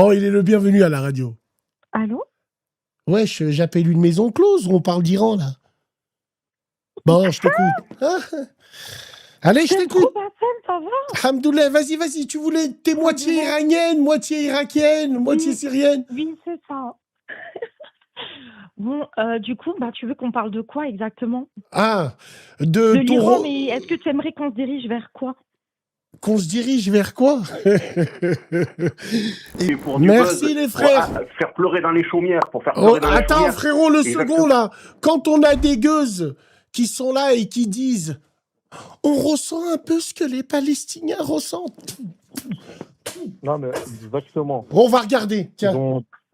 Bon, il est le bienvenu à la radio. Allô? Wesh, j'appelle une maison close ou on parle d'Iran, là? Bon, je t'écoute. Ah, allez, je J'aime trop t'écoute. ma femme, ça va? Alhamdoulilah, vas-y, tu voulais... T'es moitié iranienne, moitié irakienne, moitié syrienne. Oui, c'est ça. Bon, du coup, tu veux qu'on parle de quoi exactement? Ah, De de ton... l'Iran, mais est-ce que tu aimerais qu'on se dirige vers quoi? Qu'on se dirige vers quoi? Et pour du Merci buzz, les frères. pour faire pleurer dans les chaumières, pour faire Oh, pleurer dans les attends, chaumières. frérot, le Exactement. second, là. Quand on a des gueuses qui sont là et qui disent « On ressent un peu ce que les Palestiniens ressentent. » Non, mais exactement. On va regarder, tiens.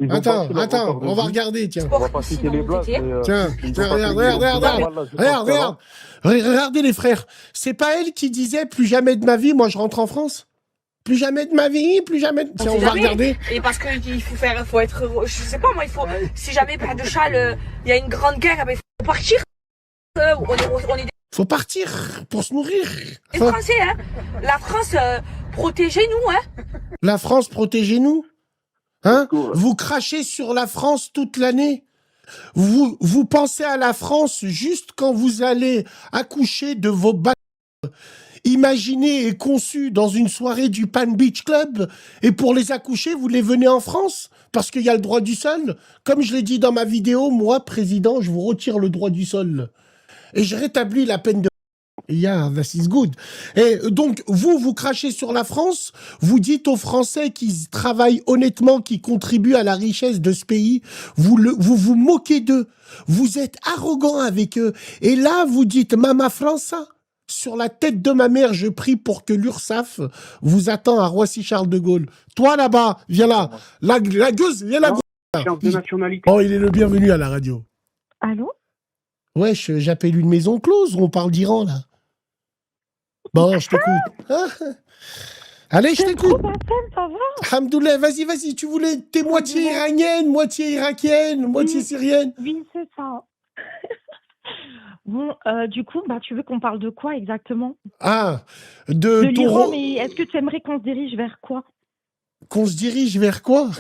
Ils ont Attends, battu leur record de on va vie. regarder, tiens. On va pas citer les blagues, mais... Tiens, regarde. Regardez les frères. C'est pas elle qui disait plus jamais de ma vie, moi je rentre en France. Plus jamais de ma vie, plus jamais. Tiens, on va regarder. Et parce qu'il faut être, je sais pas moi, si jamais par de Châle, il y a une grande guerre, il faut partir. On est Faut partir pour se nourrir. des Français, hein. La France, protégez-nous, hein. La France, protégez-nous. Hein? Vous crachez sur la France toute l'année. Vous pensez à la France juste quand vous allez accoucher de vos bâtards imaginés et conçus dans une soirée du Pan Beach Club, et pour les accoucher, vous les venez en France parce qu'il y a le droit du sol. Comme je l'ai dit dans ma vidéo, moi, président, je vous retire le droit du sol. Et je rétablis la peine de... Yeah, this is good. Et donc, vous crachez sur la France, vous dites aux Français qui travaillent honnêtement, qui contribuent à la richesse de ce pays, vous moquez d'eux, vous êtes arrogant avec eux. Et là, vous dites, Mama França, sur la tête de ma mère, je prie pour que l'URSSAF vous attend à Roissy-Charles de Gaulle. Toi, là-bas, viens là. La gueuse, viens là. De nationalité. Oh, il est le bienvenu à la radio. Allô? Wesh, j'appelle une maison close ou on parle d'Iran, là? Bon, je t'écoute. Ah. Allez, je t'écoute. Ma femme, ça va? Alhamdoulilah, vas-y, tu voulais... T'es moitié iranienne, moitié irakienne, moitié syrienne. Oui, c'est ça. Bon, du coup, tu veux qu'on parle de quoi exactement? Ah, De ton... l'Iran, mais est-ce que tu aimerais qu'on se dirige vers quoi? Qu'on se dirige vers quoi?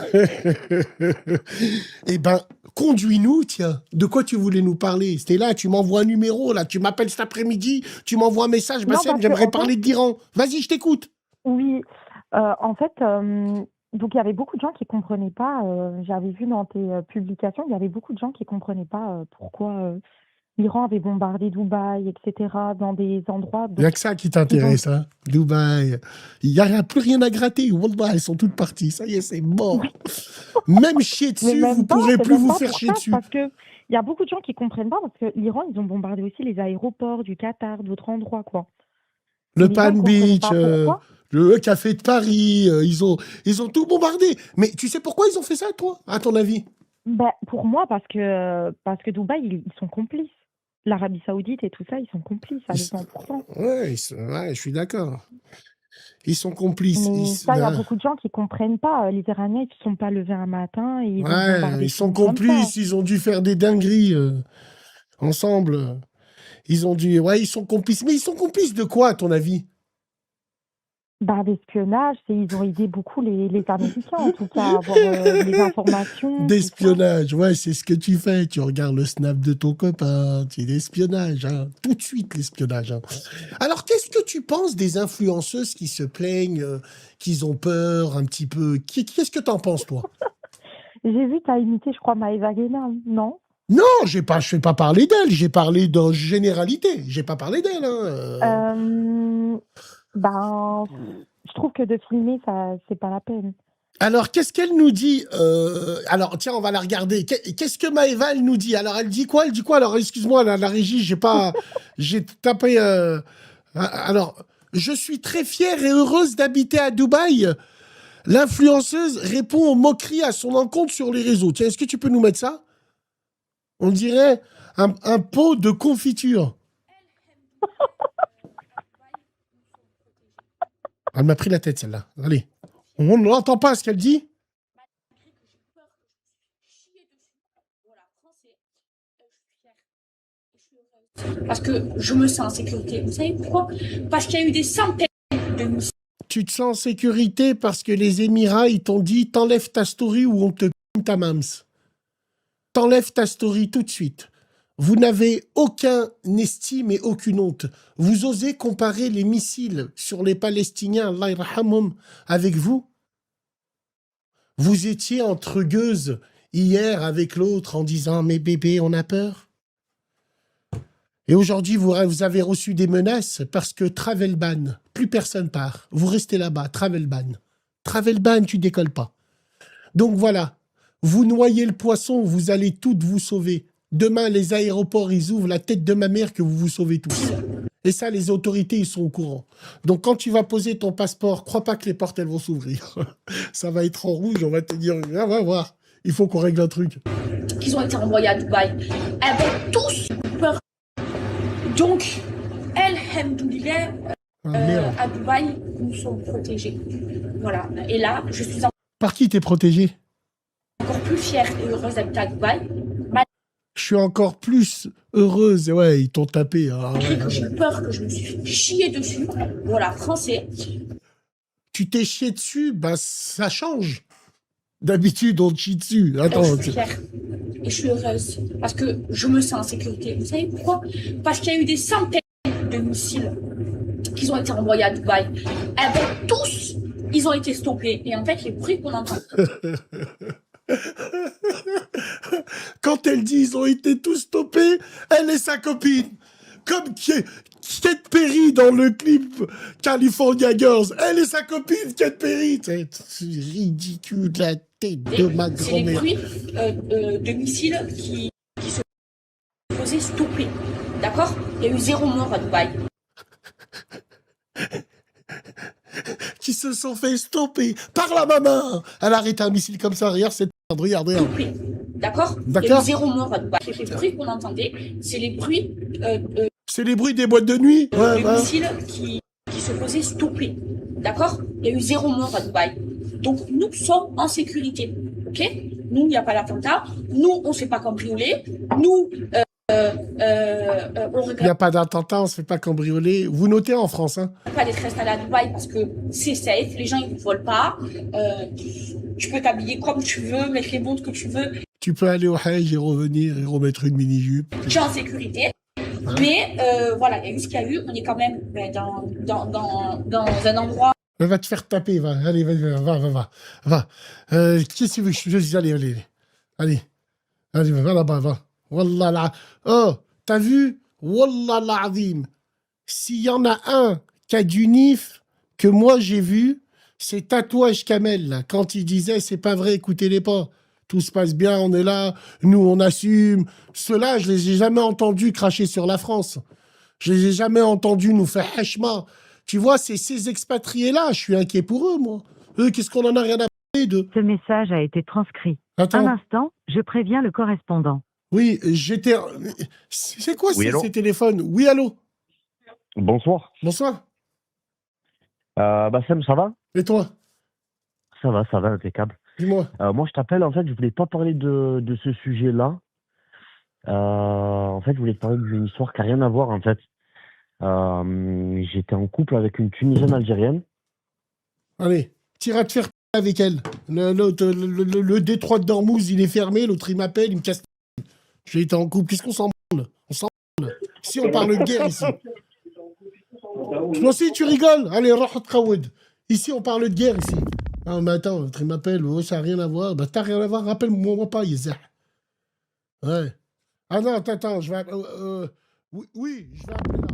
Eh ben, conduis-nous, tiens. De quoi tu voulais nous parler? C'était là, tu m'envoies un numéro, là. Tu m'appelles cet après-midi, tu m'envoies un message. Bassem, j'aimerais parler d'Iran. Vas-y, je t'écoute. Oui, en fait, donc il y avait beaucoup de gens qui comprenaient pas, j'avais vu dans tes publications, il y avait beaucoup de gens qui comprenaient pas pourquoi l'Iran avait bombardé Dubaï, etc., dans des endroits... Il n'y a que ça qui t'intéresse, hein. Dubaï. Il n'y a plus rien à gratter. Wallah, elles sont toutes parties. Ça y est, c'est mort. Même chier dessus, vous ne pourrez plus vous faire chier dessus. Parce qu'il y a beaucoup de gens qui comprennent pas, parce que l'Iran, ils ont bombardé aussi les aéroports du Qatar, d'autres endroits, quoi. Le Pan Beach, le café de Paris, ils ont tout bombardé. Mais tu sais pourquoi ils ont fait ça, toi, à ton avis? Pour moi, parce que Dubaï, ils sont complices. L'Arabie Saoudite et tout ça, ils sont complices à 200%. Ouais, je suis d'accord. Ils sont complices. Mais ça, il y a beaucoup de gens qui comprennent pas. Les Iraniens, ils ne se sont pas levés un matin et ils sont complices. Ils ont dû faire des dingueries ensemble. Ils ont dû... Ouais, ils sont complices. Mais ils sont complices de quoi, à ton avis? D'espionnage. Ils ont aidé beaucoup les Américains, en tout cas, à avoir les informations. D'espionnage, ouais, c'est ce que tu fais. Tu regardes le snap de ton copain. C'est l'espionnage, hein. Tout de suite, l'espionnage. Hein. Alors, qu'est-ce que tu penses des influenceuses qui se plaignent, qu'ils ont peur un petit peu? Qu'est-ce que t'en penses, toi? J'ai vu, t'as imité, je crois, Maëva Guéna, non? Non, je fais pas parler d'elle. J'ai parlé de généralité. J'ai pas parlé d'elle. Hein. Je trouve que de filmer, ça, c'est pas la peine. Alors, qu'est-ce qu'elle nous dit? Alors, tiens, on va la regarder. Qu'est-ce que Maëva, elle nous dit? Alors, elle dit quoi? Alors, excuse-moi, la régie, j'ai tapé... Alors, je suis très fière et heureuse d'habiter à Dubaï. L'influenceuse répond aux moqueries à son encontre sur les réseaux. Tiens, est-ce que tu peux nous mettre ça? On dirait un pot de confiture. Elle m'a pris la tête, celle-là. Allez. On n'entend pas ce qu'elle dit? Parce que je me sens en sécurité. Vous savez pourquoi? Parce qu'il y a eu des centaines de... Tu te sens en sécurité parce que les Émirats, ils t'ont dit t'enlèves ta story ou on te pime ta mams. T'enlèves ta story tout de suite. Vous n'avez aucun estime et aucune honte. Vous osez comparer les missiles sur les Palestiniens, Allah yarhamhum, avec vous? Vous étiez entre gueuses hier avec l'autre en disant « Mais bébé, on a peur ». Et aujourd'hui, vous avez reçu des menaces parce que travel ban, plus personne part. Vous restez là-bas, travel ban. Travel ban, tu décolles pas. Donc voilà, vous noyez le poisson, vous allez toutes vous sauver. Demain, les aéroports, ils ouvrent la tête de ma mère que vous vous sauvez tous. Et ça, les autorités, ils sont au courant. Donc quand tu vas poser ton passeport, crois pas que les portes, elles vont s'ouvrir. Ça va être en rouge, on va te dire, ah, va voir, il faut qu'on règle un truc. Qu'ils ont été envoyés à Dubaï. Avec tous peur. Donc, alhamdoulilah, à Dubaï, nous sommes protégés. Voilà. Et là, je suis Par qui t'es protégé? encore plus fière et heureuse d'habiter à Dubaï. Je suis encore plus heureuse. Ouais, ils t'ont tapé. Ah, Malgré que j'ai peur, que je me suis fait chier dessus. Voilà, français. Tu t'es chié dessus, bah ça change. D'habitude, on te chie dessus. Attends. Je suis fière et je suis heureuse parce que je me sens en sécurité. Vous savez pourquoi? Parce qu'il y a eu des centaines de missiles qui ont été envoyés à Dubaï. Avec tous, ils ont été stoppés. Et en fait, les bruits qu'on entend... Quand elle dit ils ont été tous stoppés, elle et sa copine. Comme Katy Perry dans le clip California Girls. Elle et sa copine, Katy Perry. C'est ridicule, la tête de ma C'est les grand-mère. bruits de missiles qui se faisaient stopper. D'accord? Il y a eu 0 mort à Dubaï. Qui se sont fait stopper par la maman. Elle a arrêté un missile comme ça. Regarde cette merde, regarde. Stoppés. D'accord? Il y a D'accord. eu 0 mort à Dubaï. Les bruits qu'on entendait, c'est les bruits C'est les bruits des boîtes de nuit. Ouais, de ouais. missiles qui se faisaient stopper. D'accord? Il y a eu 0 mort à Dubaï. Donc, nous sommes en sécurité. OK? Nous, il n'y a pas d'attentat. Nous, on ne se fait pas cambrioler. Nous, on Il n'y regrette a pas d'attentat, on se fait pas cambrioler. Vous notez en France, hein? pas d'être installé à Dubaï parce que c'est safe. Les gens, ils ne volent pas. Tu peux t'habiller comme tu veux, mettre les montres que tu veux. Tu peux aller au Hajj et revenir et remettre une mini-jupe. Tu es en sécurité. Mais voilà, il y a eu ce qu'il y a eu. On est quand même dans un endroit. Elle va te faire taper, va. Allez, va. Qu'est-ce que tu veux que je dise? Allez, va là-bas, va. Wallah la... Oh, t'as vu? Wallah l'azim. S'il y en a un qui a du nif que moi j'ai vu, c'est Tatouage Kamel, là. Quand il disait, c'est pas vrai, écoutez-les pas. Tout se passe bien, on est là, nous on assume. Ceux-là, je les ai jamais entendus cracher sur la France. Je les ai jamais entendus nous faire hachma. Tu vois, c'est ces expatriés-là, je suis inquiet pour eux, moi. Eux, qu'est-ce qu'on en a rien à parler d'eux? Ce message a été transcrit. Attends. Un instant, je préviens le correspondant. Oui, j'étais... C'est quoi Oui, allô ces téléphones? Oui, allô? Bonsoir. Bonsoir. Bassem, ça va? Et toi? Ça va, impeccable. Dis-moi. Moi, je t'appelle, en fait, je voulais pas parler de ce sujet-là. En fait, je voulais te parler d'une histoire qui n'a rien à voir, en fait. J'étais en couple avec une Tunisienne algérienne. Allez, t'iras te faire avec elle. Le détroit de Dormouz, il est fermé, l'autre il m'appelle, il me casse. J'ai été en couple, qu'est-ce qu'on s'en branle? On s'en branle. Ici, on parle de guerre, ici. Toi aussi, tu rigoles? Allez, rahat Khaoud. Ici, on parle de guerre, ici. Ah, mais attends, l'autre il m'appelle, oh, ça n'a rien à voir. Bah, t'as rien à voir, rappelle-moi pas, Yezah. Ouais. Ah non, attends, je vais... oui, je vais appeler là.